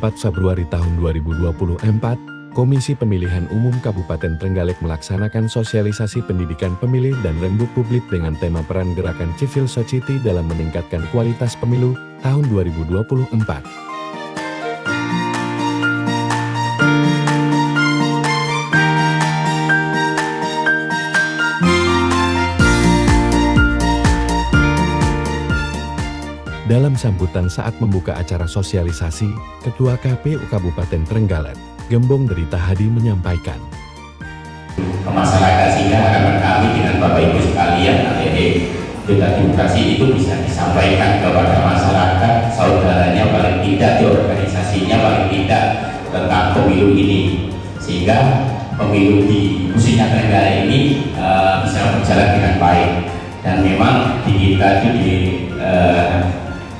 4 Februari tahun 2024, Komisi Pemilihan Umum Kabupaten Trenggalek melaksanakan sosialisasi pendidikan pemilih dan rembuk publik dengan tema peran gerakan Civil Society dalam meningkatkan kualitas pemilu tahun 2024. Dalam sambutan saat membuka acara sosialisasi, Ketua KPU Kabupaten Trenggalek, Gembong Derita Hadi menyampaikan. Ke masyarakat sehingga harapan kami dengan Bapak Ibu sekalian, demokrasi itu bisa disampaikan kepada masyarakat, saudaranya paling tidak di organisasinya paling tidak tentang pemilu ini, sehingga pemilu di khususnya Trenggalek ini bisa berjalan dengan baik. Dan memang di kita itu di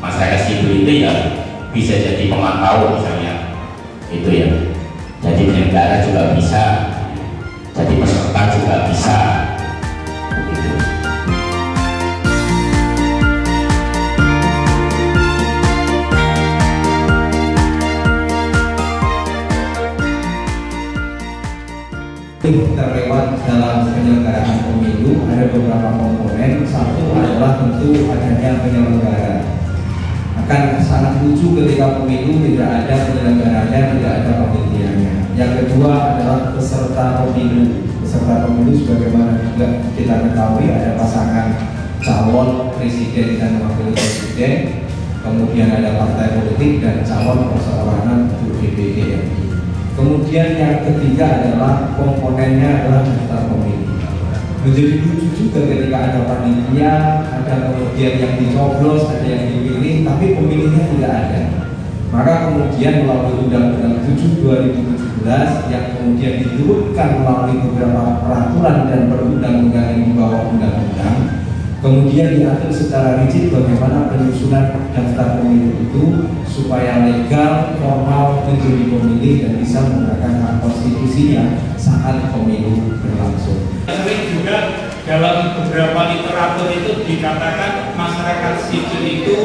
masyarakat sipil itu ya bisa jadi pemantau misalnya itu ya, jadi penyelenggara juga bisa, jadi peserta juga bisa begitu. Terlewat dalam penyelenggaraan pemilu ada beberapa komponen. Satu adalah tentu adanya penyelenggara. Akan sangat lucu ketika pemilu tidak ada penyelenggaranya, tidak ada panitianya. Yang kedua adalah peserta pemilu. Peserta pemilu sebagaimana juga kita ketahui ada pasangan calon presiden dan wakil presiden, kemudian ada partai politik dan calon perseorangan untuk DPD RI. Kemudian yang ketiga adalah komponennya adalah daftar pemilih. Menjadi lucu juga ketika ada panitia, ada kemudian yang dicoblos, ada yang dipilih, tapi pemilihnya tidak ada. Maka kemudian melalui Undang-Undang 7 2017 yang kemudian diturunkan melalui beberapa peraturan dan perundang-undangan di bawah undang-undang, kemudian diatur secara rigid bagaimana penyusunan daftar pemilih itu supaya legal, formal menjadi pemilih dan bisa menggunakan hak konstitusinya saat pemilu berlangsung. Sering juga dalam beberapa literatur itu dikatakan masyarakat sipil itu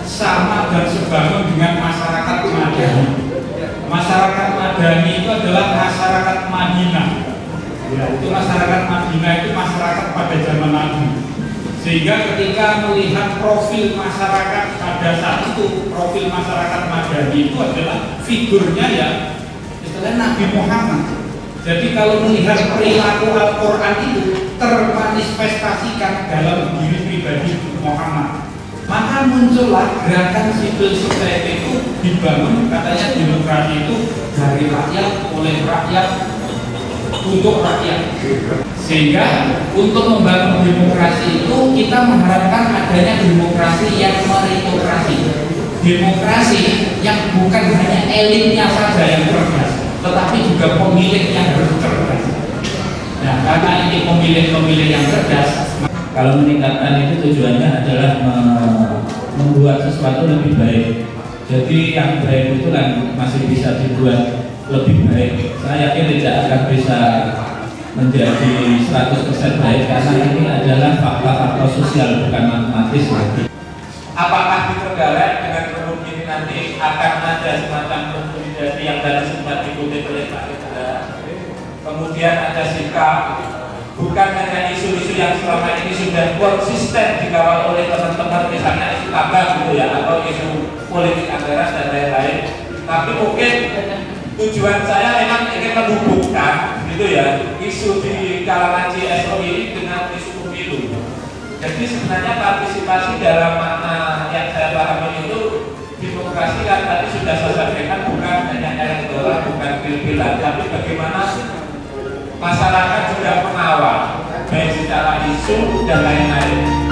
sama dan sebangun dengan masyarakat madani. Masyarakat madani itu adalah masyarakat Madinah. Ya, itu masyarakat Madinah itu masyarakat pada zaman Nabi. Sehingga ketika melihat profil masyarakat pada saat itu, profil masyarakat Madani itu adalah figurnya ya istilahnya Nabi Muhammad. Jadi kalau melihat perilaku Al-Quran itu termanifestasikan dalam diri pribadi Muhammad, maka muncullah gerakan civil society itu dibangun, katanya demokrasi itu dari rakyat, oleh rakyat, untuk rakyat. Sehingga untuk membangun demokrasi itu kita mengharapkan adanya demokrasi yang meritokrasi, demokrasi yang bukan hanya elitnya saja yang cerdas, tetapi juga pemilih yang bercerdas. Nah, karena ini pemilih-pemilih yang cerdas, kalau meningkatkan itu tujuannya adalah membuat sesuatu lebih baik. Jadi yang baik itu kan masih bisa dibuat lebih baik. Saya yakin tidak akan bisa menjadi 100% baik karena ini adalah fakta-fakta sosial, bukan matematis lagi. Apakah di Trenggalek dengan forum ini nanti akan ada semacam konsolidasi yang dalam sempat diikuti oleh Pak Reza? Kemudian ada sikap, bukan hanya isu-isu yang selama ini sudah konsisten dikawal oleh teman-teman, misalnya isu tambang gitu ya, atau isu politik anggaran dan lain-lain. Tapi mungkin tujuan saya memang ingin menghubungkan gitu ya, isu di kalangan CSOI dengan isu pemilu. Jadi sebenarnya partisipasi dalam makna yang saya pahami itu demokrasi kan tadi sudah saya sampaikan, bukan hanya elektoral, bukan pil-pilan, tapi bagaimana masyarakat juga mengawal baik secara isu dan lain-lain.